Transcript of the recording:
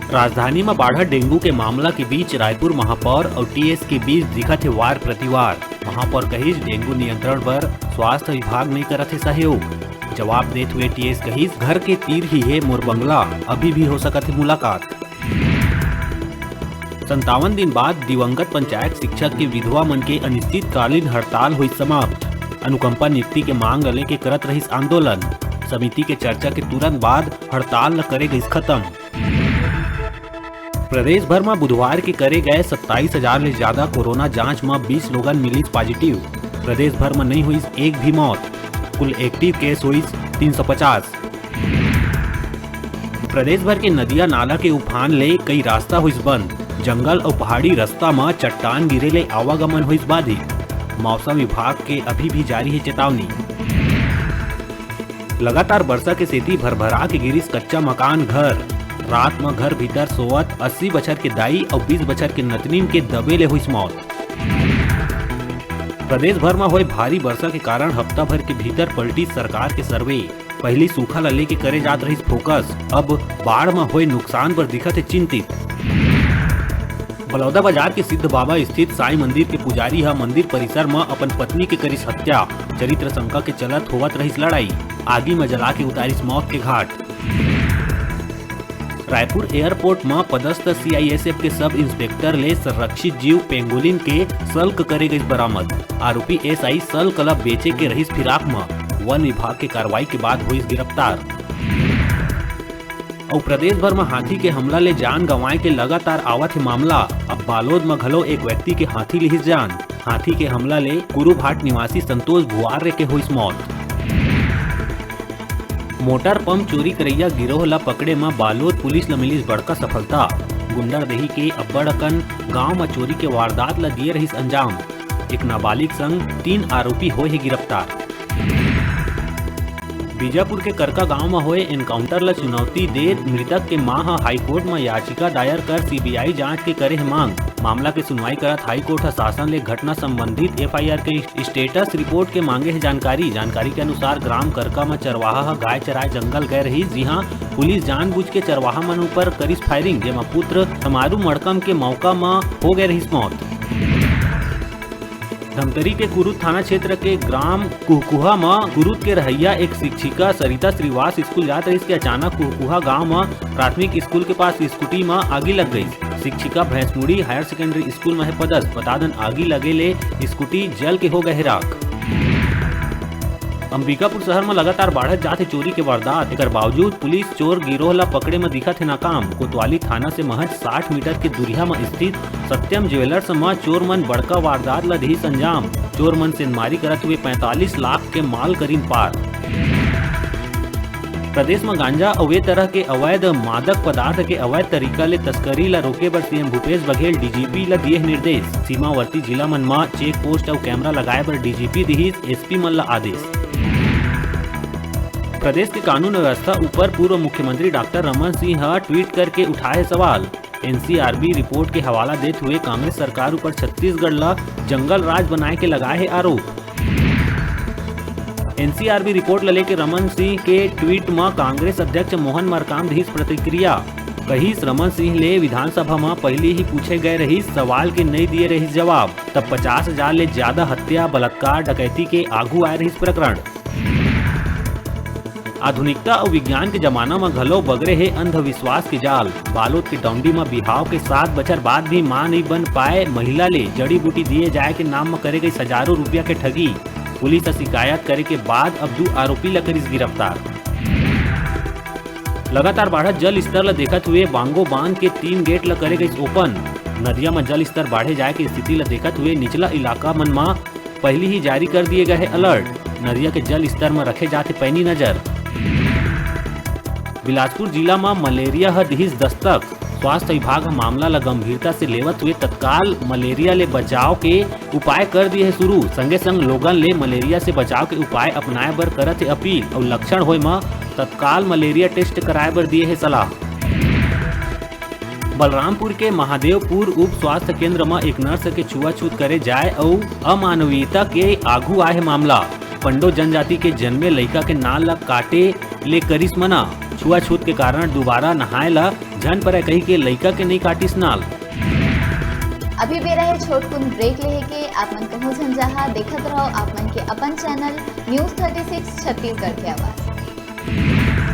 राजधानी में बाढ़ डेंगू के मामला के बीच रायपुर महापौर और टीएस के बीच दिखत है वार प्रतिवार। महापौर कहिस डेंगू नियंत्रण पर स्वास्थ्य विभाग नहीं करत है सहयोग। जवाब देते हुए टीएस कहिस घर के तीर ही है मोर बंगला, अभी भी हो सकत है मुलाकात। 57 दिन बाद दिवंगत पंचायत शिक्षक की विधवा मन के अनिश्चितकालीन हड़ताल हुई समाप्त। अनुकंपा नियुक्ति के मांग लेके करत रहिस आंदोलन। समिति के चर्चा के तुरंत बाद हड़ताल न करे गई खत्म। प्रदेश भर में बुधवार के करे गए 27,000 से ज्यादा कोरोना जांच में 20 लोगन मिलिस पॉजिटिव। प्रदेश भर में नहीं हुई एक भी मौत। कुल एक्टिव केस हुई 350। प्रदेश भर के नदिया नाला के उफान ले कई रास्ता हुई बंद। जंगल और पहाड़ी रास्ता में चट्टान गिरे ले आवागमन हुई बाधित। मौसम विभाग के अभी भी जारी है चेतावनी। लगातार वर्षा के सेती भरभरा के गिरिस कच्चा मकान घर। रात में घर भीतर सोवत 80 बछर के दाई और 20 बछर के नतनीम के दबे ले हुई मौत। प्रदेश भर में हुए भारी वर्षा के कारण हफ्ता भर के भीतर पलटी सरकार के सर्वे। पहली सूखा लले के करे जात रही फोकस, अब बाढ़ में हुए नुकसान पर दिखत है चिंतित। बलौदा बाजार के सिद्ध बाबा स्थित साईं मंदिर के पुजारी हा मंदिर परिसर में अपन पत्नी के करिस हत्या। चरित्र शंका के चलत होवत रहिस लड़ाई। आगी में जला के उतारिस मौत के घाट। रायपुर एयरपोर्ट में पदस्थ सीआईएसएफ के सब इंस्पेक्टर ले संरक्षित जीव पेंगोलिन के सल्क करे गई बरामद। आरोपी एसआई सल्क ला बेचे के रहिस फिराक में। वन विभाग के कार्रवाई के बाद हुई गिरफ्तार। और प्रदेश भर में हाथी के हमला ले जान गंवाए के लगातार आवत है मामला। अब बालोद में घलो एक व्यक्ति के हाथी लिहिस जान। हाथी के हमला ले कुरुभाट निवासी संतोष भुआर्य के हुई मौत। मोटर पंप चोरी करैया गिरोह ला पकड़े में बालोद पुलिस ला मिलिस बड़का सफलता। गुंडरदेही के अब्बड़कन गांव में चोरी के वारदात ला दिए रहिस अंजाम। एक नाबालिग संग 3 आरोपी होए है गिरफ्तार। बीजापुर के करका गांव में हुए एनकाउंटर ला चुनौती दे मृतक के मां हाईकोर्ट में याचिका दायर कर सीबीआई जांच के करे है मांग। मामला के सुनवाई करत हाईकोर्ट शासन ले घटना संबंधित एफआईआर के स्टेटस रिपोर्ट के मांगे है जानकारी। जानकारी के अनुसार ग्राम करका में चरवाहा गाय चराए जंगल गए रही, जहां पुलिस जानबूझ के चरवाहा मन ऊपर करिस फायरिंग, जेमा पुत्र समारू मड़कम के मौका में हो गए रही मौत। धमतरी के कुरुद थाना क्षेत्र के ग्राम कुहकुहा में कुरुद के रहैया एक शिक्षिका सरिता श्रीवास स्कूल जात रही के अचानक कुहकुहा गांव में प्राथमिक स्कूल के पास स्कूटी में आगी लग गई। शिक्षिका भैंसमुड़ी हायर सेकेंडरी स्कूल में है पदस्थ। बता दें आगी लगे ले स्कूटी जल के हो गए राख। अंबिकापुर शहर में लगातार बढ़त जाते चोरी के वारदात। एकर बावजूद पुलिस चोर गिरोह ला पकड़े में दिखत है नाकाम। कोतवाली थाना से महज 60 मीटर के दूरिया में स्थित सत्यम ज्वेलर्स में चोर मन बड़का वारदात ला दिहिस अंजाम। चोर मन से मारी करत हुए 45 लाख के माल करीन पार। प्रदेश में गांजा और वे तरह के अवैध मादक पदार्थ के अवैध तरीका ले तस्करी ला रोके बर सीएम भूपेश बघेल डीजीपी ला दिए निर्देश। सीमावर्ती जिला मन में चेक पोस्ट और कैमरा लगाए बर डीजीपी दिहिस एसपी मन ला आदेश। प्रदेश के कानून व्यवस्था ऊपर पूर्व मुख्यमंत्री डॉक्टर रमन सिंह ट्वीट करके उठाए सवाल। एनसीआरबी रिपोर्ट के हवाला देते हुए कांग्रेस सरकार ऊपर छत्तीसगढ़ ला जंगल राज बनाए के लगाए है आरोप। एनसीआरबी रिपोर्ट ला लेके रमन सिंह के ट्वीट में कांग्रेस अध्यक्ष मोहन मरकाम दिहिस प्रतिक्रिया। कहिस रमन सिंह ले विधानसभा में पहले ही पूछे गए रही सवाल के नहीं दिए रही जवाब। तब 50,000 ले ज्यादा हत्या बलात्कार डकैती के आगू आए रही प्रकरण। आधुनिकता और विज्ञान के जमाना में घलो बगरे है अंधविश्वास के जाल। बालोद के डौंडी में बिहाव के 7 बछर बाद भी मां नहीं बन पाए महिला ले जड़ी बूटी दिए जाए के नाम में करे गई हजारों रुपया के ठगी। पुलिस से शिकायत करे के बाद अब 2 आरोपी ला करिस गिरफ्तार। लगातार बढ़त जल स्तर ला देखत हुए बांगो बांध के 3 गेट ला करे गई ओपन। नदिया में जल स्तर बढ़े जाए की स्थिति ला देखत हुए निचला इलाका मन में पहले ही जारी कर दिए गए है अलर्ट। नदिया के जल स्तर में रखे जाते पैनी नजर। बिलासपुर जिला में मलेरिया दिहिस दस्तक। स्वास्थ्य विभाग मामला ला गंभीरता से लेवत हुए तत्काल मलेरिया ले बचाव के उपाय कर दिए है शुरू। संगे संग लोगन ले मलेरिया से बचाव के उपाय अपनाए बर करत है अपील और लक्षण होए में तत्काल मलेरिया टेस्ट कराए बर दिए है सलाह। बलरामपुर के महादेवपुर उप स्वास्थ्य केंद्र में एक नर्स के छुआछूत करे जाए और अमानवीयता के आगू आए है मामला। पंडो जनजाति के जन्मे लड़का के नाल ला काटे ले करिस मना। छुआछूत के कारण दोबारा नहाए ला झन पर कही के लइका के नहीं काटिस नाल। अभी बेरा है छोटकुन ब्रेक लेहे के। आप मन कहूँ झंझाहा देखत रहो आप मन के अपन चैनल न्यूज़ 36 छत्तीसगढ़ के आवाज।